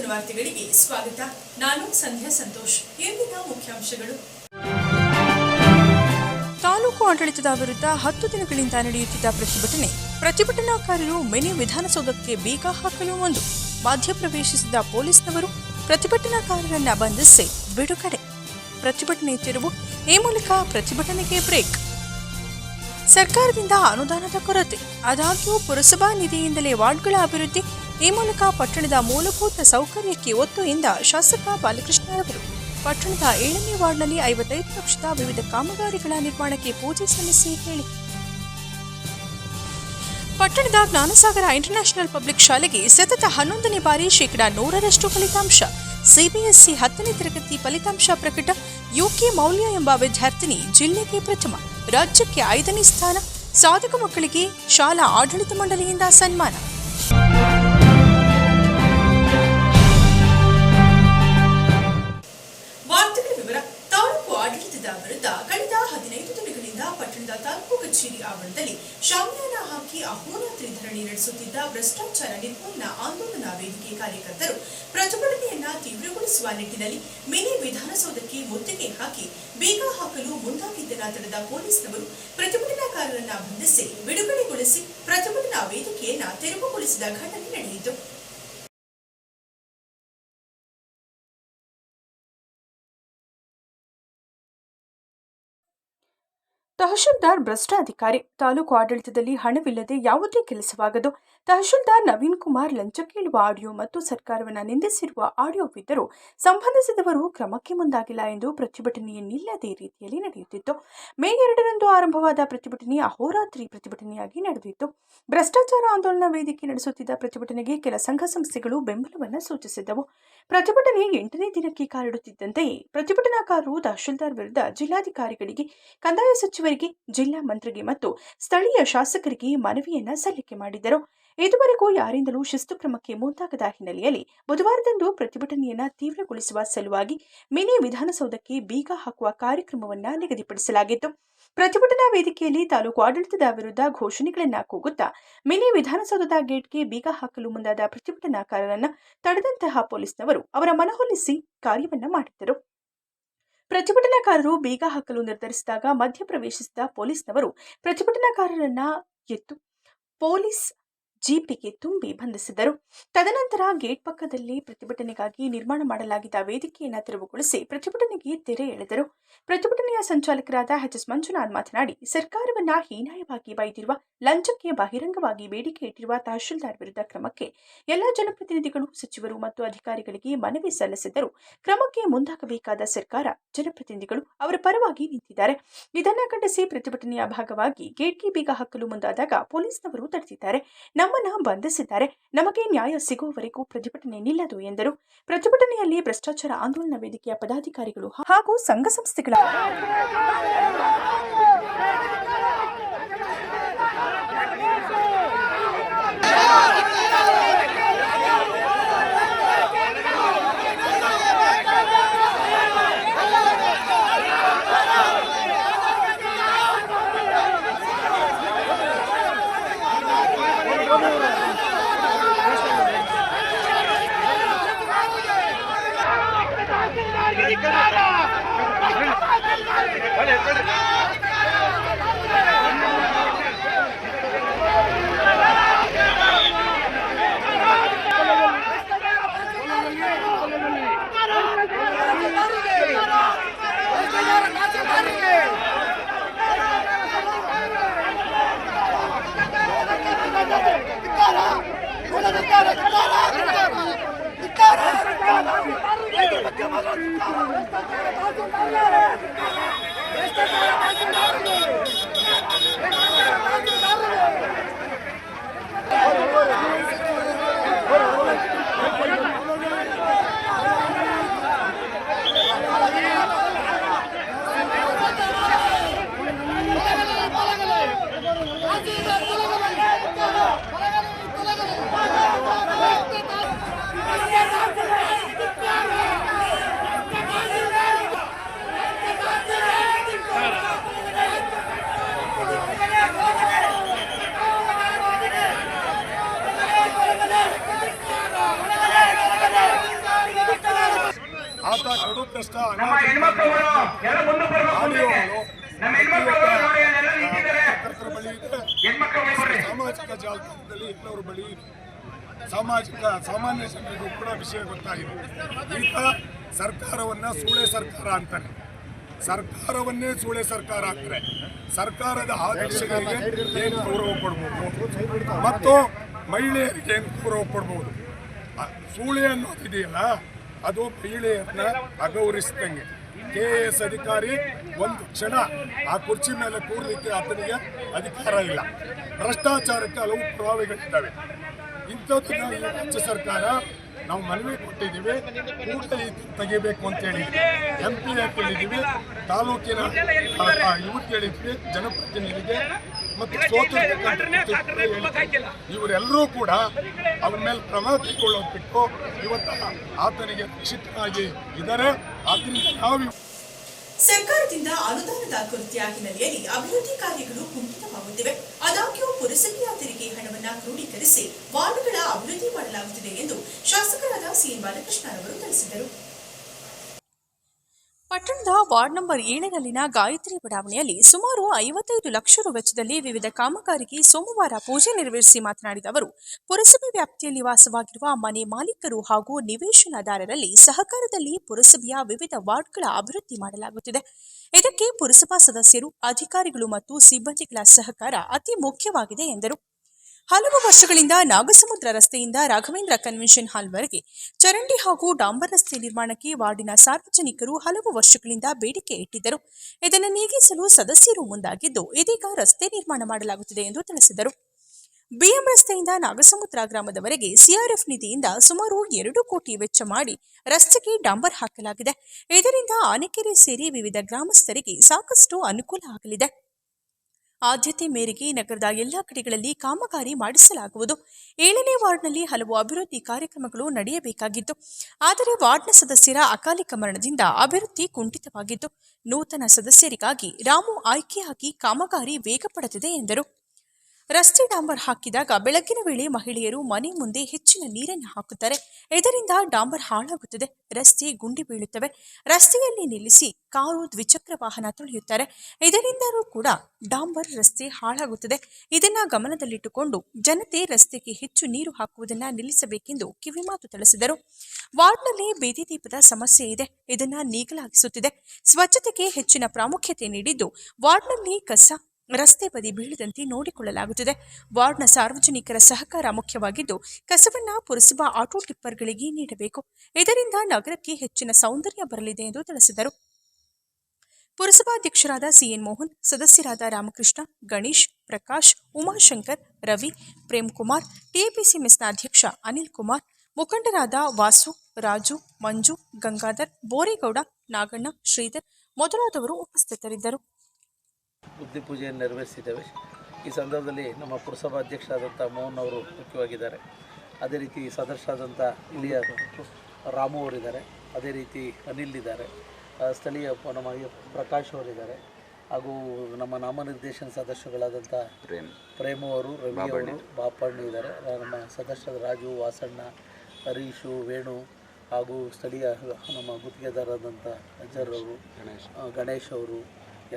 ವಾರ್ತೆಗಳಿಗೆ ಸ್ವಾಗತ. ನಾನು ಸಂಧ್ಯಾ ಸಂತೋಷ್. ಇಂದಿನ ಮುಖ್ಯಾಂಶಗಳು. ತಾಲೂಕು ಆಡಳಿತದ ವಿರುದ್ಧ 10 ದಿನಗಳಿಂದ ನಡೆಯುತ್ತಿದ್ದ ಪ್ರತಿಭಟನಾಕಾರರು ಮಿನಿ ವಿಧಾನಸೌಧಕ್ಕೆ ಬೀಗ ಹಾಕಲು ಮುಂದು. ಮಧ್ಯಪ್ರವೇಶಿಸಿದ ಪೊಲೀಸ್ನವರು ಪ್ರತಿಭಟನಾಕಾರರನ್ನ ಬಂಧಿಸಿ ಬಿಡುಗಡೆ. ಪ್ರತಿಭಟನೆ ತೆರವು, ಈ ಮೂಲಕ ಪ್ರತಿಭಟನೆಗೆ ಬ್ರೇಕ್. ಸರ್ಕಾರದಿಂದ ಅನುದಾನದ ಕೊರತೆ, ಆದಾಗ್ಯೂ ಪುರಸಭಾ ನಿಧಿಯಿಂದಲೇ ವಾರ್ಡ್ಗಳ ಅಭಿವೃದ್ಧಿ, ಈ ಮೂಲಕ ಪಟ್ಟಣದ ಮೂಲಭೂತ ಸೌಕರ್ಯಕ್ಕೆ ಒತ್ತು ಎಂದ ಶಾಸಕ ಬಾಲಕೃಷ್ಣರವರು. ಪಟ್ಟಣದ 7ನೇ ವಾರ್ಡ್ನಲ್ಲಿ 55 ಲಕ್ಷದ ವಿವಿಧ ಕಾಮಗಾರಿಗಳ ನಿರ್ಮಾಣಕ್ಕೆ ಪೂಜೆ ಸಲ್ಲಿಸಿ ಹೇಳಿಕೆ. ಪಟ್ಟಣದ ಜ್ಞಾನಸಾಗರ ಇಂಟರ್ನ್ಯಾಷನಲ್ ಪಬ್ಲಿಕ್ ಶಾಲೆಗೆ ಸತತ 11ನೇ ಬಾರಿ 100% ಫಲಿತಾಂಶ. ಸಿಬಿಎಸ್ಇ 10ನೇ ತರಗತಿ ಫಲಿತಾಂಶ ಪ್ರಕಟ. ಯುಕೆ ಮೌಲ್ಯ ಎಂಬ ವಿದ್ಯಾರ್ಥಿನಿ ಜಿಲ್ಲೆಗೆ ಪ್ರಥಮ, ರಾಜ್ಯಕ್ಕೆ 5ನೇ ಸ್ಥಾನ. ಸಾಧಕ ಮಕ್ಕಳಿಗೆ ಶಾಲಾ ಆಡಳಿತ ಮಂಡಳಿಯಿಂದ ಸನ್ಮಾನ. ವಾರ್ತೆಗಳ ವಿವರ. ತಾಲೂಕು ಆಡಳಿತದ ವಿರುದ್ಧ ಕಳೆದ 15 ದಿನಗಳಿಂದ ಪಟ್ಟಣದ ತಾಲೂಕು ಕಚೇರಿ ಆವರಣದಲ್ಲಿ ಶಾಮಿಯಾನ ಹಾಕಿ ಅಹೋರಾತ್ರಿ ಧರಣಿ ನಡೆಸುತ್ತಿದ್ದ ಭ್ರಷ್ಟಾಚಾರ ನಿರ್ಮೂಲನಾ ಆಂದೋಲನಾ ವೇದಿಕೆ ಕಾರ್ಯಕರ್ತರು ಪ್ರತಿಭಟನೆಯನ್ನ ತೀವ್ರಗೊಳಿಸುವ ನಿಟ್ಟಿನಲ್ಲಿ ಮಿನಿ ವಿಧಾನಸೌಧಕ್ಕೆ ಮುತ್ತಿಗೆ ಹಾಕಿ ಬೀಗ ಹಾಕಲು ಮುಂದಾಗಿದ್ದನ್ನ ತಡೆದ ಪೊಲೀಸ್ನವರು ಪ್ರತಿಭಟನಾಕಾರರನ್ನ ಬಂಧಿಸಿ ಬಿಡುಗಡೆಗೊಳಿಸಿ ಪ್ರತಿಭಟನಾ ವೇದಿಕೆಯನ್ನ ತೆರವುಗೊಳಿಸಿದ ಘಟನೆ ನಡೆಯಿತು. ತಹಶೀಲ್ದಾರ್ ಭ್ರಷ್ಟ ಅಧಿಕಾರಿ. ತಾಲೂಕು ಆಡಳಿತದಲ್ಲಿ ಹಣವಿಲ್ಲದೆ ಯಾವುದೇ ಕೆಲಸವಾಗದು. ತಹಶೀಲ್ದಾರ್ ನವೀನ್ ಕುಮಾರ್ ಲಂಚ ಕೇಳುವ ಆಡಿಯೋ ಮತ್ತು ಸರ್ಕಾರವನ್ನು ನಿಂದಿಸಿರುವ ಆಡಿಯೋವಿದ್ದರೂ ಸಂಬಂಧಿಸಿದವರು ಕ್ರಮಕ್ಕೆ ಮುಂದಾಗಿಲ್ಲ ಎಂದು ಪ್ರತಿಭಟನೆಯನ್ನಿಲ್ಲದೇ ರೀತಿಯಲ್ಲಿ ನಡೆಯುತ್ತಿತ್ತು. ಮೇ 2ರಂದು ಆರಂಭವಾದ ಪ್ರತಿಭಟನೆ ಅಹೋರಾತ್ರಿ ಪ್ರತಿಭಟನೆಯಾಗಿ ನಡೆದಿತ್ತು. ಭ್ರಷ್ಟಾಚಾರ ಆಂದೋಲನ ವೇದಿಕೆ ನಡೆಸುತ್ತಿದ್ದ ಪ್ರತಿಭಟನೆಗೆ ಕೆಲ ಸಂಘ ಸಂಸ್ಥೆಗಳು ಬೆಂಬಲವನ್ನು ಸೂಚಿಸಿದ್ದವು. ಪ್ರತಿಭಟನೆ 8ನೇ ದಿನಕ್ಕೆ ಕಾಲಿಡುತ್ತಿದ್ದಂತೆಯೇ ಪ್ರತಿಭಟನಾಕಾರರು ತಹಶೀಲ್ದಾರ್ ವಿರುದ್ಧ ಜಿಲ್ಲಾಧಿಕಾರಿಗಳಿಗೆ, ಕಂದಾಯ ಸಚಿವರಿಗೆ, ಜಿಲ್ಲಾ ಮಂತ್ರಿಗೆ ಮತ್ತು ಸ್ಥಳೀಯ ಶಾಸಕರಿಗೆ ಮನವಿಯನ್ನ ಸಲ್ಲಿಕೆ ಮಾಡಿದರು. ಇದುವರೆಗೂ ಯಾರಿಂದಲೂ ಶಿಸ್ತು ಕ್ರಮಕ್ಕೆ ಮುಂದಾಗದ ಹಿನ್ನೆಲೆಯಲ್ಲಿ ಬುಧವಾರದಂದು ಪ್ರತಿಭಟನೆಯನ್ನ ತೀವ್ರಗೊಳಿಸುವ ಸಲುವಾಗಿ ಮಿನಿ ವಿಧಾನಸೌಧಕ್ಕೆ ಬೀಗ ಹಾಕುವ ಕಾರ್ಯಕ್ರಮವನ್ನ ನಿಗದಿಪಡಿಸಲಾಗಿತ್ತು. ಪ್ರತಿಭಟನಾ ವೇದಿಕೆಯಲ್ಲಿ ತಾಲೂಕು ಆಡಳಿತದ ವಿರುದ್ಧ ಘೋಷಣೆಗಳನ್ನ ಕೂಗುತ್ತಾ ಮಿನಿ ವಿಧಾನಸೌಧದ ಗೇಟ್ಗೆ ಬೀಗ ಹಾಕಲು ಮುಂದಾದ ಪ್ರತಿಭಟನಾಕಾರರನ್ನ ತಡೆದಂತಹ ಪೊಲೀಸ್ನವರು ಅವರ ಮನವೊಲಿಸಿ ಕಾರ್ಯವನ್ನ ಮಾಡಿದ್ದರು. ಪ್ರತಿಭಟನಾಕಾರರು ಬೀಗ ಹಾಕಲು ನಿರ್ಧರಿಸಿದಾಗ ಮಧ್ಯಪ್ರವೇಶಿಸಿದ ಪೊಲೀಸ್ನವರು ಪ್ರತಿಭಟನಾಕಾರರನ್ನ ಪೊಲೀಸ್ ಜೀಪಿಗೆ ತುಂಬಿ ಬಂಧಿಸಿದರು. ತದನಂತರ ಗೇಟ್ ಪಕ್ಕದಲ್ಲಿ ಪ್ರತಿಭಟನೆಗಾಗಿ ನಿರ್ಮಾಣ ಮಾಡಲಾಗಿದ್ದ ವೇದಿಕೆಯನ್ನು ತೆರವುಗೊಳಿಸಿ ಪ್ರತಿಭಟನೆಗೆ ತೆರೆ ಎಳೆದರು. ಪ್ರತಿಭಟನೆಯ ಸಂಚಾಲಕರಾದ ಎಚ್ ಮಂಜುನಾಥ್ ಮಾತನಾಡಿ, ಸರ್ಕಾರವನ್ನ ಹೀನಾಯವಾಗಿ ಬೈದಿರುವ, ಲಂಚಕ್ಕೆ ಬಹಿರಂಗವಾಗಿ ಬೇಡಿಕೆ ಇಟ್ಟಿರುವ ತಹಶೀಲ್ದಾರ್ ವಿರುದ್ಧ ಕ್ರಮಕ್ಕೆ ಎಲ್ಲ ಜನಪ್ರತಿನಿಧಿಗಳು, ಸಚಿವರು ಮತ್ತು ಅಧಿಕಾರಿಗಳಿಗೆ ಮನವಿ ಸಲ್ಲಿಸಿದ್ದರೂ ಕ್ರಮಕ್ಕೆ ಮುಂದಾಗಬೇಕಾದ ಸರ್ಕಾರ, ಜನಪ್ರತಿನಿಧಿಗಳು ಅವರ ಪರವಾಗಿ ನಿಂತಿದ್ದಾರೆ. ಇದನ್ನ ಖಂಡಿಸಿ ಪ್ರತಿಭಟನೆಯ ಭಾಗವಾಗಿ ಗೇಟ್ಗೆ ಬೀಗ ಹಾಕಲು ಮುಂದಾದಾಗ ಪೊಲೀಸ್ನವರು ತಡೆದಿದ್ದಾರೆ, ನಮ್ಮನ್ನ ಬಂಧಿಸಿದ್ದಾರೆ. ನಮಗೆ ನ್ಯಾಯ ಸಿಗುವವರೆಗೂ ಪ್ರತಿಭಟನೆ ನಿಲ್ಲದು ಎಂದರು. ಪ್ರತಿಭಟನೆಯಲ್ಲಿ ಭ್ರಷ್ಟಾಚಾರ ಆಂದೋಲನ ವೇದಿಕೆಯ ಪದಾಧಿಕಾರಿಗಳು ಹಾಗೂ ಸಂಘ ಸಂಸ್ಥೆಗಳ ಸಂಕಷ್ಟ ಬಳಿ ಇದೆ, ಸಾಮಾಜಿಕ ಜಾಲತಾಣದಲ್ಲಿ ಎಲ್ಲರ ಬಳಿ ಇದೆ, ಸಾಮಾನ್ಯ ಜನರಿಗೂ ಕೂಡ ವಿಷಯ ಗೊತ್ತಾಗಿದೆ. ಈಗ ಸರ್ಕಾರವನ್ನ ಸೂಳೆ ಸರ್ಕಾರ ಅಂತಾನೆ, ಸರ್ಕಾರವನ್ನೇ ಸೂಳೆ ಸರ್ಕಾರ ಅಂತಾರೆ. ಸರ್ಕಾರದ ಆದರ್ಶಗಳಿಗೆ ಏನು ಗೌರವ ಕೊಡ್ಬೋದು ಮತ್ತು ಮಹಿಳೆಯರಿಗೆ ಏನು ಗೌರವ ಕೊಡ್ಬೋದು. ಸೂಳೆ ಅನ್ನೋದಿದೆಯಲ್ಲ, ಅದು ಮಹಿಳೆಯರನ್ನ ಅಗೌರವಿಸಿದಂಗೆ. KAS ಅಧಿಕಾರಿ ಒಂದು ಕ್ಷಣ ಆ ಕುರ್ಚಿ ಮೇಲೆ ಕೂರಲಿಕ್ಕೆ ಆತನಿಗೆ ಅಧಿಕಾರ ಇಲ್ಲ. ಭ್ರಷ್ಟಾಚಾರಕ್ಕೆ ಹಲವು ಪುರಾವೆಗಳಿದ್ದಾವೆ. ಇಂಥದ್ದನ್ನ ಈ ರಾಜ್ಯ ಸರ್ಕಾರ ನಾವು ಮನವಿ ಕೊಟ್ಟಿದ್ದೀವಿ, ಕೂಡಲೇ ತೆಗಿಬೇಕು ಅಂತ ಹೇಳಿದ್ವಿ. MP ಕೇಳಿದ್ದೀವಿ, ತಾಲೂಕಿನ ಇವ್ರು ಕೇಳಿದ್ವಿ, ಜನಪ್ರತಿನಿಧಿಗೆ ಮತ್ತು ಇವರೆಲ್ಲರೂ ಕೂಡ ಅವನ ಮೇಲೆ ಕ್ರಮ ಕೈಗೊಳ್ಳೋದು ಬಿಟ್ಟು ಇವತ್ತು ಆತನಿಗೆ ರಕ್ಷಿತರಾಗಿ ಇದ್ದಾರೆ. ಆದ್ದರಿಂದ ನಾವು ಸರ್ಕಾರದಿಂದ ಅನುದಾನದ ಕೊರತೆಯ ಹಿನ್ನೆಲೆಯಲ್ಲಿ ಅಭಿವೃದ್ಧಿ ಕಾರ್ಯಗಳು ಕುಂಠಿತವಾಗುತ್ತಿವೆ. ಆದಾಗ್ಯೂ ಪುರಸಭೆಯ ತೆರಿಗೆ ಹಣವನ್ನು ಕ್ರೋಢೀಕರಿಸಿ ವಾರ್ಡ್ಗಳ ಅಭಿವೃದ್ಧಿ ಮಾಡಲಾಗುತ್ತಿದೆ ಎಂದು ಶಾಸಕರಾದ CN ಬಾಲಕೃಷ್ಣ ಅವರು ತಿಳಿಸಿದರು. ಪಟ್ಟಣದ ವಾರ್ಡ್ ನಂಬರ್ 7ನಲ್ಲಿನ ಗಾಯತ್ರಿ ಬಡಾವಣೆಯಲ್ಲಿ ಸುಮಾರು 55 ಲಕ್ಷ ರು ವೆಚ್ಚದಲ್ಲಿ ವಿವಿಧ ಕಾಮಗಾರಿಗೆ ಸೋಮವಾರ ಪೂಜೆ ನೆರವೇರಿಸಿ ಮಾತನಾಡಿದ ಅವರು, ಪುರಸಭೆ ವ್ಯಾಪ್ತಿಯಲ್ಲಿ ವಾಸವಾಗಿರುವ ಮನೆ ಮಾಲೀಕರು ಹಾಗೂ ನಿವೇಶನದಾರರಲ್ಲಿ ಸಹಕಾರದಲ್ಲಿ ಪುರಸಭೆಯ ವಿವಿಧ ವಾರ್ಡ್ಗಳ ಅಭಿವೃದ್ಧಿ ಮಾಡಲಾಗುತ್ತಿದೆ. ಇದಕ್ಕೆ ಪುರಸಭಾ ಸದಸ್ಯರು, ಅಧಿಕಾರಿಗಳು ಮತ್ತು ಸಿಬ್ಬಂದಿಗಳ ಸಹಕಾರ ಅತಿ ಮುಖ್ಯವಾಗಿದೆ ಎಂದರು. ಹಲವು ವರ್ಷಗಳಿಂದ ನಾಗಸಮುದ್ರ ರಸ್ತೆಯಿಂದ ರಾಘವೇಂದ್ರ ಕನ್ವೆನ್ಷನ್ ಹಾಲ್ವರೆಗೆ ಚರಂಡಿ ಹಾಗೂ ಡಾಂಬರ್ ರಸ್ತೆ ನಿರ್ಮಾಣಕ್ಕೆ ವಾರ್ಡಿನ ಸಾರ್ವಜನಿಕರು ಹಲವು ವರ್ಷಗಳಿಂದ ಬೇಡಿಕೆ ಇಟ್ಟಿದ್ದರು. ಇದನ್ನು ನೀಗಿಸಲು ಸದಸ್ಯರು ಮುಂದಾಗಿದ್ದು, ಇದೀಗ ರಸ್ತೆ ನಿರ್ಮಾಣ ಮಾಡಲಾಗುತ್ತಿದೆ ಎಂದು ತಿಳಿಸಿದರು. BM ರಸ್ತೆಯಿಂದ ನಾಗಸಮುದ್ರ ಗ್ರಾಮದವರೆಗೆ CRF ನಿಧಿಯಿಂದ ಸುಮಾರು 2 ಕೋಟಿ ವೆಚ್ಚ ಮಾಡಿ ರಸ್ತೆಗೆ ಡಾಂಬರ್ ಹಾಕಲಾಗಿದೆ. ಇದರಿಂದ ಆನೆಕೆರೆ ಸೇರಿ ವಿವಿಧ ಗ್ರಾಮಸ್ಥರಿಗೆ ಸಾಕಷ್ಟು ಅನುಕೂಲ ಆಗಲಿದೆ. ಆದ್ಯತೆ ಮೇರೆಗೆ ನಗರದ ಎಲ್ಲಾ ಕಡೆಗಳಲ್ಲಿ ಕಾಮಗಾರಿ ಮಾಡಿಸಲಾಗುವುದು. 7ನೇ ವಾರ್ಡ್ನಲ್ಲಿ ಹಲವು ಅಭಿವೃದ್ಧಿ ಕಾರ್ಯಕ್ರಮಗಳು ನಡೆಯಬೇಕಾಗಿತ್ತು. ಆದರೆ ವಾರ್ಡ್ನ ಸದಸ್ಯರ ಅಕಾಲಿಕ ಮರಣದಿಂದ ಅಭಿವೃದ್ಧಿ ಕುಂಠಿತವಾಗಿತ್ತು. ನೂತನ ಸದಸ್ಯರಿಗಾಗಿ ರಾಮು ಆಯ್ಕೆಯಾಗಿ ಕಾಮಗಾರಿ ವೇಗ ಪಡೆದಿದೆ ಎಂದರು. ರಸ್ತೆ ಡಾಂಬರ್ ಹಾಕಿದಾಗ ಬೆಳಗಿನ ವೇಳೆ ಮಹಿಳೆಯರು ಮನೆ ಮುಂದೆ ಹೆಚ್ಚಿನ ನೀರನ್ನು ಹಾಕುತ್ತಾರೆ. ಇದರಿಂದ ಡಾಂಬರ್ ಹಾಳಾಗುತ್ತದೆ, ರಸ್ತೆ ಗುಂಡಿ ಬೀಳುತ್ತವೆ. ರಸ್ತೆಯಲ್ಲಿ ನಿಲ್ಲಿಸಿ ಕಾರು, ದ್ವಿಚಕ್ರ ವಾಹನ ತೊಳೆಯುತ್ತಾರೆ. ಇದರಿಂದಲೂ ಕೂಡ ಡಾಂಬರ್ ರಸ್ತೆ ಹಾಳಾಗುತ್ತದೆ. ಇದನ್ನ ಗಮನದಲ್ಲಿಟ್ಟುಕೊಂಡು ಜನತೆ ರಸ್ತೆಗೆ ಹೆಚ್ಚು ನೀರು ಹಾಕುವುದನ್ನು ನಿಲ್ಲಿಸಬೇಕೆಂದು ಕಿವಿಮಾತು ತಿಳಿಸಿದರು. ವಾರ್ಡ್ನಲ್ಲಿ ಬೀದಿ ದೀಪದ ಸಮಸ್ಯೆ ಇದೆ, ಇದನ್ನ ನೀಗಲಾಗಿಸುತ್ತಿದೆ. ಸ್ವಚ್ಛತೆಗೆ ಹೆಚ್ಚಿನ ಪ್ರಾಮುಖ್ಯತೆ ನೀಡಿದ್ದು, ವಾರ್ಡ್ನಲ್ಲಿ ಕಸ ರಸ್ತೆ ಬದಿ ಬೀಳದಂತೆ ನೋಡಿಕೊಳ್ಳಲಾಗುತ್ತಿದೆ. ವಾರ್ಡ್ನ ಸಾರ್ವಜನಿಕರ ಸಹಕಾರ ಮುಖ್ಯವಾಗಿದ್ದು, ಕಸವನ್ನ ಪುರಸಭಾ ಆಟೋ ಟಿಪ್ಪರ್ಗಳಿಗೆ ನೀಡಬೇಕು. ಇದರಿಂದ ನಗರಕ್ಕೆ ಹೆಚ್ಚಿನ ಸೌಂದರ್ಯ ಬರಲಿದೆ ಎಂದು ತಿಳಿಸಿದರು. ಪುರಸಭಾಧ್ಯಕ್ಷರಾದ CN ಮೋಹನ್, ಸದಸ್ಯರಾದ ರಾಮಕೃಷ್ಣ, ಗಣೇಶ್, ಪ್ರಕಾಶ್, ಉಮಾಶಂಕರ್, ರವಿ, ಪ್ರೇಮ್ಕುಮಾರ್, TAPC ಮೆಸ್ನ ಅಧ್ಯಕ್ಷ ಅನಿಲ್ ಕುಮಾರ್, ಮುಖಂಡರಾದ ವಾಸು, ರಾಜು, ಮಂಜು, ಗಂಗಾಧರ್, ಬೋರೇಗೌಡ, ನಾಗಣ್ಣ, ಶ್ರೀಧರ್ ಮೊದಲಾದವರು ಉಪಸ್ಥಿತರಿದ್ದರು. ಬುದ್ಧಿ ಪೂಜೆಯನ್ನು ನೆರವೇರಿಸಿದ್ದೇವೆ. ಈ ಸಂದರ್ಭದಲ್ಲಿ ನಮ್ಮ ಪುರಸಭಾ ಅಧ್ಯಕ್ಷರಾದಂಥ ಮೋಹನ್ ಅವರು ಮುಖ್ಯವಾಗಿದ್ದಾರೆ. ಅದೇ ರೀತಿ ಸದಸ್ಯರಾದಂಥ ಇಲ್ಲಿಯ ರಾಮು ಅವರಿದ್ದಾರೆ. ಅದೇ ರೀತಿ ಅನಿಲ್ ಇದ್ದಾರೆ. ಸ್ಥಳೀಯ ನಮ್ಮ ಪ್ರಕಾಶ್ ಅವರಿದ್ದಾರೆ. ಹಾಗೂ ನಮ್ಮ ನಾಮನಿರ್ದೇಶನ ಸದಸ್ಯಗಳಾದಂಥ ಪ್ರೇಮು ಅವರು, ರವಿ ಅವರು, ಬಾಪಣ್ಣ ಇದ್ದಾರೆ. ನಮ್ಮ ಸದಸ್ಯರಾದ ರಾಜು, ವಾಸಣ್ಣ, ಹರೀಶು, ವೇಣು ಹಾಗೂ ಸ್ಥಳೀಯ ನಮ್ಮ ಗುತ್ತಿಗೆದಾರರಾದಂಥ ಅಜರ್ ಅವರು, ಗಣೇಶ್ ಅವರು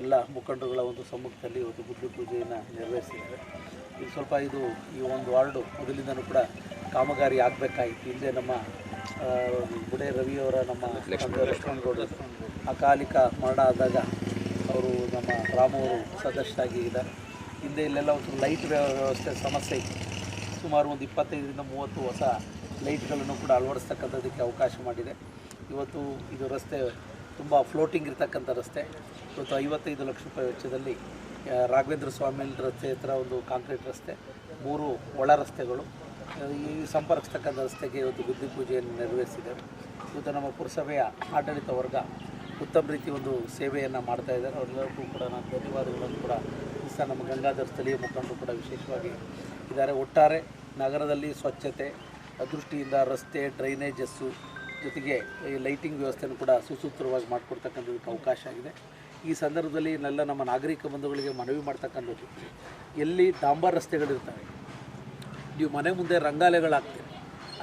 ಎಲ್ಲ ಮುಖಂಡರುಗಳ ಒಂದು ಸಮ್ಮುಖದಲ್ಲಿ ಇವತ್ತು ಬುದ್ಧಿ ಪೂಜೆಯನ್ನು ನೆರವೇರಿಸಿದ್ದಾರೆ. ಈಗ ಸ್ವಲ್ಪ ಈ ಒಂದು ವಾರ್ಡು ಮೊದಲಿಂದನೂ ಕೂಡ ಕಾಮಗಾರಿ ಆಗಬೇಕಾಯಿತು. ಹಿಂದೆ ನಮ್ಮ ಬುಡೆ ರವಿಯವರ ನಮ್ಮ ಲಕ್ಷ್ಮಣಗೌಡರು ಅಕಾಲಿಕ ಮರಣ ಆದಾಗ ಅವರು ನಮ್ಮ ರಾಮವರು ಸದಸ್ಯರಾಗಿ ಇದ್ದಾರೆ. ಹಿಂದೆ ಇಲ್ಲೆಲ್ಲ ಒಂದು ಲೈಟ್ ವ್ಯವಸ್ಥೆ ಸಮಸ್ಯೆ ಇತ್ತು. ಸುಮಾರು ಒಂದು 25-30 ಹೊಸ ಲೈಟ್ಗಳನ್ನು ಕೂಡ ಅಳವಡಿಸ್ತಕ್ಕಂಥದ್ದಕ್ಕೆ ಅವಕಾಶ ಮಾಡಿದೆ. ಇವತ್ತು ಇದು ರಸ್ತೆ ತುಂಬ ಫ್ಲೋಟಿಂಗ್ ಇರ್ತಕ್ಕಂಥ ರಸ್ತೆ. ಇವತ್ತು 55 ಲಕ್ಷ ರೂಪಾಯಿ ವೆಚ್ಚದಲ್ಲಿ ರಾಘವೇಂದ್ರ ಸ್ವಾಮಿ ರಸ್ತೆ ಹತ್ರ ಒಂದು ಕಾಂಕ್ರೀಟ್ ರಸ್ತೆ, 3 ಒಳ ರಸ್ತೆಗಳು, ಈ ಸಂಪರ್ಕಿಸ್ತಕ್ಕಂಥ ರಸ್ತೆಗೆ ಇವತ್ತು ಬುದ್ಧಿ ಪೂಜೆಯನ್ನು ನೆರವೇರಿಸಿದ್ದೇವೆ. ಇವತ್ತು ನಮ್ಮ ಪುರಸಭೆಯ ಆಡಳಿತ ವರ್ಗ ಉತ್ತಮ ರೀತಿ ಒಂದು ಸೇವೆಯನ್ನು ಮಾಡ್ತಾ ಇದ್ದಾರೆ. ಅವರೆಲ್ಲರಿಗೂ ಕೂಡ ನಾನು ಧನ್ಯವಾದಗಳನ್ನು ಕೂಡ ಈ ನಮ್ಮ ಗಂಗಾಧರ್ ಸ್ಥಳೀಯ ಮುಖಂಡರು ಕೂಡ ವಿಶೇಷವಾಗಿ ಇದ್ದಾರೆ. ಒಟ್ಟಾರೆ ನಗರದಲ್ಲಿ ಸ್ವಚ್ಛತೆ ದೃಷ್ಟಿಯಿಂದ ರಸ್ತೆ, ಡ್ರೈನೇಜಸ್ಸು ಜೊತೆಗೆ ಈ ಲೈಟಿಂಗ್ ವ್ಯವಸ್ಥೆಯನ್ನು ಕೂಡ ಸುಸೂತ್ರವಾಗಿ ಮಾಡಿಕೊಡ್ತಕ್ಕಂಥದ್ದಕ್ಕೆ ಅವಕಾಶ ಆಗಿದೆ. ಈ ಸಂದರ್ಭದಲ್ಲಿ ಎಲ್ಲ ನಮ್ಮ ನಾಗರಿಕ ಬಂಧುಗಳಿಗೆ ಮನವಿ ಮಾಡ್ತಕ್ಕಂಥದ್ದು, ಎಲ್ಲಿ ಡಾಂಬರ್ ರಸ್ತೆಗಳಿರ್ತವೆ, ನೀವು ಮನೆ ಮುಂದೆ ರಂಗಾಲೆಗಳಾಗ್ತವೆ,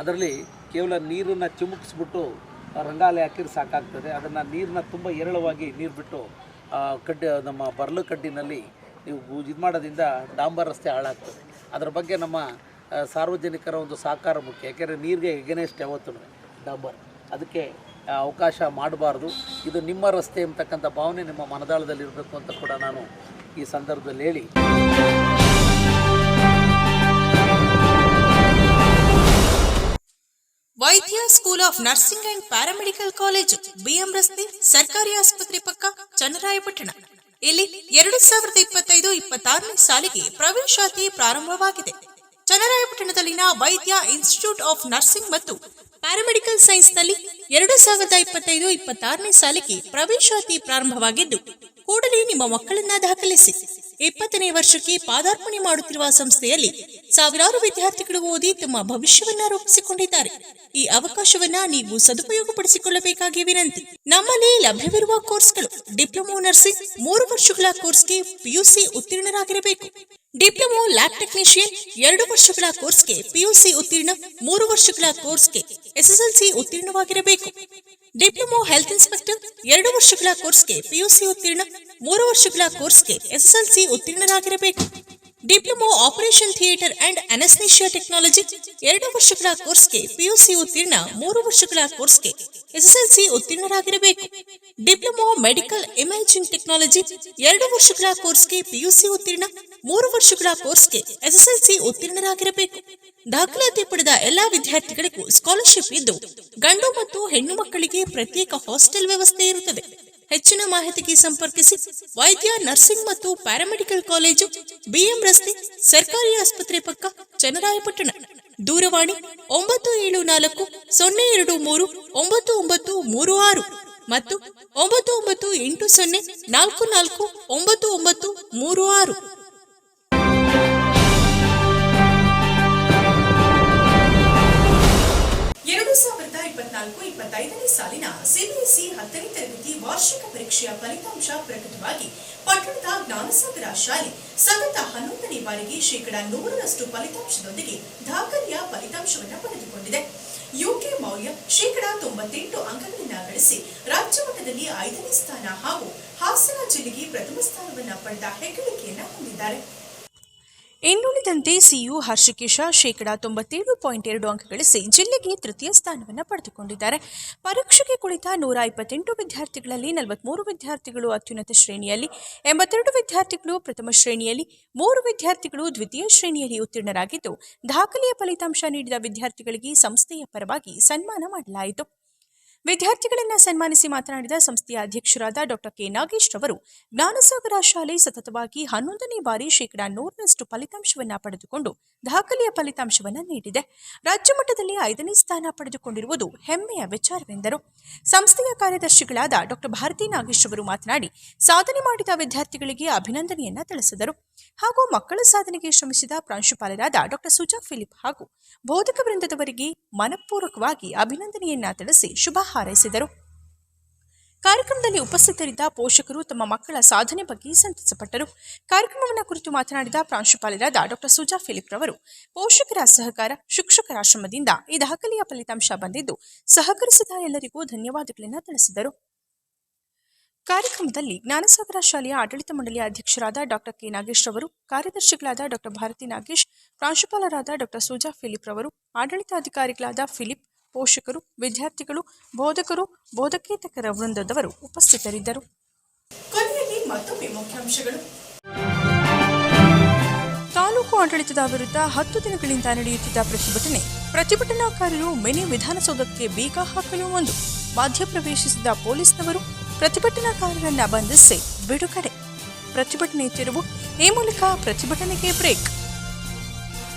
ಅದರಲ್ಲಿ ಕೇವಲ ನೀರನ್ನು ಚಿಮುಕಿಸ್ಬಿಟ್ಟು ರಂಗಾಲೆ ಹಾಕಿದ್ರೆ ಸಾಕಾಗ್ತದೆ. ಅದನ್ನು ನೀರನ್ನ ತುಂಬ ಏರಳವಾಗಿ ನೀರು ಬಿಟ್ಟು ನಮ್ಮ ಬರ್ಲು ಕಡ್ಡಿನಲ್ಲಿ ನೀವು ಇದು ಮಾಡೋದ್ರಿಂದ ಡಾಂಬರ್ ರಸ್ತೆ ಹಾಳಾಗ್ತದೆ. ಅದರ ಬಗ್ಗೆ ನಮ್ಮ ಸಾರ್ವಜನಿಕರ ಒಂದು ಸಹಕಾರ ಮುಖ್ಯ. ಯಾಕೆಂದರೆ ನೀರಿಗೆ ಎಗನೆಸ್ಟ್ ಯಾವತ್ತೂ ಡಾಂಬರ್, ಅದಕ್ಕೆ ಅವಕಾಶ ಮಾಡಬಾರ್ದು. ಇದು ನಿಮ್ಮ ರಸ್ತೆ ಅಂತಕ್ಕಂಥ ಭಾವನೆ ನಿಮ್ಮ ಮನದಾಳದಲ್ಲಿರಬೇಕು ಅಂತ ಕೂಡ ನಾನು ಈ ಸಂದರ್ಭದಲ್ಲಿ ಹೇಳಿ, Vaidya school of nursing and paramedical college, BM ರಸ್ತೆ, ಸರ್ಕಾರಿ ಆಸ್ಪತ್ರೆ ಪಕ್ಕ, ಚನ್ನರಾಯಪಟ್ಟಣ. ಇಲ್ಲಿ 2025-26ನೇ ಸಾಲಿಗೆ ಪ್ರವೇಶಾತಿ ಪ್ರಾರಂಭವಾಗಿದೆ. ಚನ್ನರಾಯಪಟ್ಟಣದಲ್ಲಿನ ವೈದ್ಯ ಇನ್ಸ್ಟಿಟ್ಯೂಟ್ ಆಫ್ ನರ್ಸಿಂಗ್ ಮತ್ತು ಪ್ಯಾರಾಮೆಡಿಕಲ್ ಸೈನ್ಸ್ನಲ್ಲಿ 2025-26ನೇ ಸಾಲಿಗೆ ಪ್ರವೇಶಾತಿ ಪ್ರಾರಂಭವಾಗಿದ್ದು, ಕೂಡಲೇ ನಿಮ್ಮ ಮಕ್ಕಳನ್ನ ದಾಖಲಿಸಿ. 20ನೇ ವರ್ಷಕ್ಕೆ ಪಾದಾರ್ಪಣೆ ಮಾಡುತ್ತಿರುವ ಸಂಸ್ಥೆಯಲ್ಲಿ ಸಾವಿರಾರು ವಿದ್ಯಾರ್ಥಿಗಳು ಓದಿ ತಮ್ಮ ಭವಿಷ್ಯವನ್ನ ರೂಪಿಸಿಕೊಂಡಿದ್ದಾರೆ. ಈ ಅವಕಾಶವನ್ನ ನೀವು ಸದುಪಯೋಗಪಡಿಸಿಕೊಳ್ಳಬೇಕಾಗಿ ವಿನಂತಿ. ನಮ್ಮಲ್ಲಿ ಲಭ್ಯವಿರುವ ಕೋರ್ಸ್ಗಳು: ಡಿಪ್ಲೊಮೊ ನರ್ಸಿಂಗ್ 3 ವರ್ಷಗಳ ಕೋರ್ಸ್ಗೆ ಪಿಯುಸಿ ಉತ್ತೀರ್ಣರಾಗಿರಬೇಕು. ಡಿಪ್ಲೊಮೊ ಲ್ಯಾಬ್ ಟೆಕ್ನಿಷಿಯನ್ 2 ವರ್ಷಗಳ ಕೋರ್ಸ್ಗೆ ಪಿಯುಸಿ ಉತ್ತೀರ್ಣ, 3 ವರ್ಷಗಳ ಕೋರ್ಸ್ಗೆ ಎಸ್ಎಸ್ಎಲ್ಸಿ ಉತ್ತೀರ್ಣವಾಗಿರಬೇಕು. ಡಿಪ್ಲೊಮೊ ಹೆಲ್ತ್ ಇನ್ಸ್ಪೆಕ್ಟರ್ 2 ವರ್ಷಗಳ ಕೋರ್ಸ್ಗೆ ಪಿಯುಸಿ ಉತ್ತೀರ್ಣ, 3 ವರ್ಷಗಳ ಕೋರ್ಸ್ಗೆ ಎಸ್ಎಸ್ಎಲ್ಸಿ ಉತ್ತೀರ್ಣರಾಗಿರಬೇಕು. Diploma operation theatre and anaesthesia technology 2 ವರ್ಷಗಳ ಕೋರ್ಸ್ಗೆ ಪಿಯುಸಿ ಉತ್ತೀರ್ಣ, 3 ವರ್ಷಗಳ ಕೋರ್ಸ್ಗೆ ಎಸ್ಎಸ್ಎಲ್ಸಿ ಉತ್ತೀರ್ಣರಾಗಿರಬೇಕು. ಡಿಪ್ಲೊಮೊ ಮೆಡಿಕಲ್ ಇಮೇಜಿಂಗ್ ಟೆಕ್ನಾಲಜಿ 2 ವರ್ಷಗಳ ಕೋರ್ಸ್ಗೆ ಪಿಯುಸಿ ಉತ್ತೀರ್ಣ, 3 ವರ್ಷಗಳ ಕೋರ್ಸ್ಗೆ ಎಸ್ಎಸ್ಎಲ್ಸಿ ಉತ್ತೀರ್ಣರಾಗಿರಬೇಕು. ದಾಖಲಾತಿ ಪಡೆದ ಎಲ್ಲಾ ವಿದ್ಯಾರ್ಥಿಗಳಿಗೂ ಸ್ಕಾಲರ್ಶಿಪ್ ಇದ್ದು, ಗಂಡು ಮತ್ತು ಹೆಣ್ಣು ಮಕ್ಕಳಿಗೆ ಪ್ರತ್ಯೇಕ ಹಾಸ್ಟೆಲ್ ವ್ಯವಸ್ಥೆ ಇರುತ್ತದೆ. ಹೆಚ್ಚಿನ ಮಾಹಿತಿಗೆ ಸಂಪರ್ಕಿಸಿ. ವೈದ್ಯ ನರ್ಸಿಂಗ್ ಮತ್ತು ಪ್ಯಾರಾಮೆಡಿಕಲ್ ಕಾಲೇಜು, ಬಿಎಂ ರಸ್ತೆ, ಸರ್ಕಾರಿ ಆಸ್ಪತ್ರೆ ಪಕ್ಕ, ಚನ್ನರಾಯಪಟ್ಟಣ. ದೂರವಾಣಿ 973-023-9936 ಮತ್ತು 998044999936. 2024-25ನೇ ಸಾಲಿನ ಸಿಬಿಎಸ್ಇ 10ನೇ ತರಗತಿ ವಾರ್ಷಿಕ ಪರೀಕ್ಷೆಯ ಫಲಿತಾಂಶ ಪ್ರಕಟವಾಗಿ ಪಟ್ಟಣದ ಜ್ಞಾನಸಾಗರ ಶಾಲೆ ಸತತ 11ನೇ ಬಾರಿಗೆ 100% ಫಲಿತಾಂಶದೊಂದಿಗೆ ದಾಖಲೆಯ ಫಲಿತಾಂಶವನ್ನು ಪಡೆದುಕೊಂಡಿದೆ. ಯುಕೆ ಮೌಲ್ಯ 98 ಅಂಕಗಳನ್ನು ಗಳಿಸಿ ರಾಜ್ಯ ಮಟ್ಟದಲ್ಲಿ 5ನೇ ಸ್ಥಾನ ಹಾಗೂ ಹಾಸನ ಜಿಲ್ಲೆಗೆ ಪ್ರಥಮ ಸ್ಥಾನವನ್ನು ಪಡೆದ ಹೆಗ್ಗಳಿಕೆಯನ್ನು ಹೊಂದಿದ್ದಾರೆ. ಇನ್ನುಳಿದಂತೆ ಸಿಯು ಹರ್ಷಿಕೇಶ 97.2 ಅಂಕ ಗಳಿಸಿ ಜಿಲ್ಲೆಗೆ ತೃತೀಯ ಸ್ಥಾನವನ್ನು ಪಡೆದುಕೊಂಡಿದ್ದಾರೆ. ಪರೀಕ್ಷೆಗೆ ಕುಳಿತ 128 ವಿದ್ಯಾರ್ಥಿಗಳಲ್ಲಿ 43 ವಿದ್ಯಾರ್ಥಿಗಳು ಅತ್ಯುನ್ನತ ಶ್ರೇಣಿಯಲ್ಲಿ, 82 ವಿದ್ಯಾರ್ಥಿಗಳು ಪ್ರಥಮ ಶ್ರೇಣಿಯಲ್ಲಿ, 3 ವಿದ್ಯಾರ್ಥಿಗಳು ದ್ವಿತೀಯ ಶ್ರೇಣಿಯಲ್ಲಿ ಉತ್ತೀರ್ಣರಾಗಿದ್ದು, ದಾಖಲೆಯ ಫಲಿತಾಂಶ ನೀಡಿದ ವಿದ್ಯಾರ್ಥಿಗಳಿಗೆ ಸಂಸ್ಥೆಯ ಪರವಾಗಿ ಸನ್ಮಾನ ಮಾಡಲಾಯಿತು. ವಿದ್ಯಾರ್ಥಿಗಳನ್ನು ಸನ್ಮಾನಿಸಿ ಮಾತನಾಡಿದ ಸಂಸ್ಥೆಯ ಅಧ್ಯಕ್ಷರಾದ ಡಾಕ್ಟರ್ ಕೆ ನಾಗೇಶ್ ರವರು, ಜ್ಞಾನಸಾಗರ ಶಾಲೆ ಸತತವಾಗಿ 11ನೇ ಬಾರಿ 100% ಫಲಿತಾಂಶವನ್ನು ಪಡೆದುಕೊಂಡು ದಾಖಲೆಯ ಫಲಿತಾಂಶವನ್ನು ನೀಡಿದೆ. ರಾಜ್ಯ ಮಟ್ಟದಲ್ಲಿ 5ನೇ ಸ್ಥಾನ ಪಡೆದುಕೊಂಡಿರುವುದು ಹೆಮ್ಮೆಯ ವಿಚಾರವೆಂದರು. ಸಂಸ್ಥೆಯ ಕಾರ್ಯದರ್ಶಿಗಳಾದ ಡಾಕ್ಟರ್ ಭಾರತಿ ನಾಗೇಶ್ ಅವರು ಮಾತನಾಡಿ, ಸಾಧನೆ ಮಾಡಿದ ವಿದ್ಯಾರ್ಥಿಗಳಿಗೆ ಅಭಿನಂದನೆಯನ್ನ ತಿಳಿಸಿದರು. ಹಾಗೂ ಮಕ್ಕಳ ಸಾಧನೆಗೆ ಶ್ರಮಿಸಿದ ಪ್ರಾಂಶುಪಾಲರಾದ ಡಾಕ್ಟರ್ ಸುಜಾ ಫಿಲಿಪ್ ಹಾಗೂ ಬೋಧಕ ವೃಂದದವರಿಗೆ ಮನಪೂರ್ವಕವಾಗಿ ಅಭಿನಂದನೆಯನ್ನ ತಿಳಿಸಿ ಶುಭ ಹಾರೈಸಿದರು. ಕಾರ್ಯಕ್ರಮದಲ್ಲಿ ಉಪಸ್ಥಿತರಿದ್ದ ಪೋಷಕರು ತಮ್ಮ ಮಕ್ಕಳ ಸಾಧನೆ ಬಗ್ಗೆ ಸಂತಸಪಟ್ಟರು. ಕಾರ್ಯಕ್ರಮವನ್ನು ಕುರಿತು ಮಾತನಾಡಿದ ಪ್ರಾಂಶುಪಾಲರಾದ ಡಾಕ್ಟರ್ ಸುಜಾ ಫಿಲಿಪ್ ರವರು, ಪೋಷಕರ ಸಹಕಾರ, ಶಿಕ್ಷಕರ ಶ್ರಮದಿಂದ ಈ ದಾಖಲೆಯ ಫಲಿತಾಂಶ ಬಂದಿದ್ದು, ಸಹಕರಿಸಿದ ಎಲ್ಲರಿಗೂ ಧನ್ಯವಾದಗಳನ್ನು ತಿಳಿಸಿದರು. ಕಾರ್ಯಕ್ರಮದಲ್ಲಿ ಜ್ಞಾನಸಾಗರ ಶಾಲೆಯ ಆಡಳಿತ ಮಂಡಳಿಯ ಅಧ್ಯಕ್ಷರಾದ ಡಾಕ್ಟರ್ ಕೆ ನಾಗೇಶ್ ರವರು, ಕಾರ್ಯದರ್ಶಿಗಳಾದ ಡಾಕ್ಟರ್ ಭಾರತಿ ನಾಗೇಶ್, ಪ್ರಾಂಶುಪಾಲರಾದ ಡಾಕ್ಟರ್ ಸುಜಾ ಫಿಲಿಪ್ ರವರು, ಆಡಳಿತಾಧಿಕಾರಿಗಳಾದ ಫಿಲಿಪ್, ಪೋಷಕರು, ವಿದ್ಯಾರ್ಥಿಗಳು, ಬೋಧಕರು, ಬೋಧಕೇತರ ವೃಂದದವರು ಉಪಸ್ಥಿತರಿದ್ದರು. ಕೊನೆಯಲ್ಲಿ ಮತ್ತೊಮ್ಮೆ ಮುಖ್ಯಾಂಶಗಳು. ತಾಲೂಕು ಆಡಳಿತದ ವಿರುದ್ಧ 10 ದಿನಗಳಿಂದ ನಡೆಯುತ್ತಿದ್ದ ಪ್ರತಿಭಟನಾಕಾರರು ಮಿನಿ ವಿಧಾನಸೌಧಕ್ಕೆ ಬೀಗ ಹಾಕಲು ಮುಂದು, ಮಧ್ಯಪ್ರವೇಶಿಸಿದ ಪೊಲೀಸ್ನವರು ಪ್ರತಿಭಟನಾಕಾರರನ್ನ ಬಂಧಿಸಿ ಬಿಡುಗಡೆ. ಪ್ರತಿಭಟನೆ ತಿರುವು, ಈ ಮೂಲಕ ಪ್ರತಿಭಟನೆಗೆ ಬ್ರೇಕ್.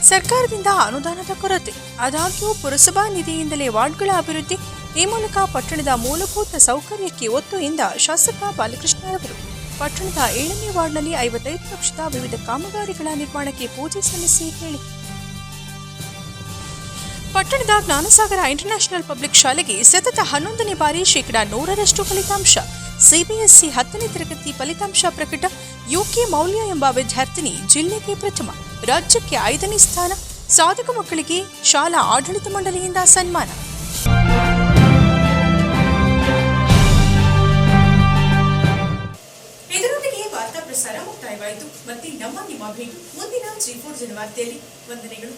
ಸರ್ಕಾರದಿಂದ ಅನುದಾನದ ಕೊರತೆ, ಆದಾಗ್ಯೂ ಪುರಸಭಾ ನಿಧಿಯಿಂದಲೇ ವಾರ್ಡ್ಗಳ ಅಭಿವೃದ್ಧಿ, ಈ ಮೂಲಕ ಪಟ್ಟಣದ ಮೂಲಭೂತ ಸೌಕರ್ಯಕ್ಕೆ ಒತ್ತು ಎಂದ ಶಾಸಕ ಬಾಲಕೃಷ್ಣರವರು. ಪಟ್ಟಣದ 7ನೇ ವಾರ್ಡ್ನಲ್ಲಿ 55 ಲಕ್ಷದ ವಿವಿಧ ಕಾಮಗಾರಿಗಳ ನಿರ್ಮಾಣಕ್ಕೆ ಪೂಜೆ ಸಲ್ಲಿಸಿ ಹೇಳಿಕೆ. ಪಟ್ಟಣದ ಜ್ಞಾನಸಾಗರ ಇಂಟರ್ನ್ಯಾಷನಲ್ ಪಬ್ಲಿಕ್ ಶಾಲೆಗೆ ಸತತ 11ನೇ ಬಾರಿ 100% ಫಲಿತಾಂಶ. ಸಿಬಿಎಸ್ಇ 10ನೇ ತರಗತಿ ಫಲಿತಾಂಶ ಪ್ರಕಟ. ಯುಕೆ ಮೌಲ್ಯ ಎಂಬ ವಿದ್ಯಾರ್ಥಿನಿ ಜಿಲ್ಲೆಗೆ ಪ್ರಥಮ, ರಾಜ್ಯಕ್ಕೆ 5ನೇ ಸ್ಥಾನ. ಸಾಧಕ ಮಕ್ಕಳಿಗೆ ಶಾಲಾ ಆಡಳಿತ ಮಂಡಳಿಯಿಂದ ಸನ್ಮಾನ. ಮುಕ್ತಾಯವಾಯಿತು. ಮತ್ತೆ ನಿಮ್ಮ ಭೇಟಿ ಮುಂದಿನ G4 ಜನವಾರ್ತೆಯಲ್ಲಿ. ವಂದನೆಗಳು.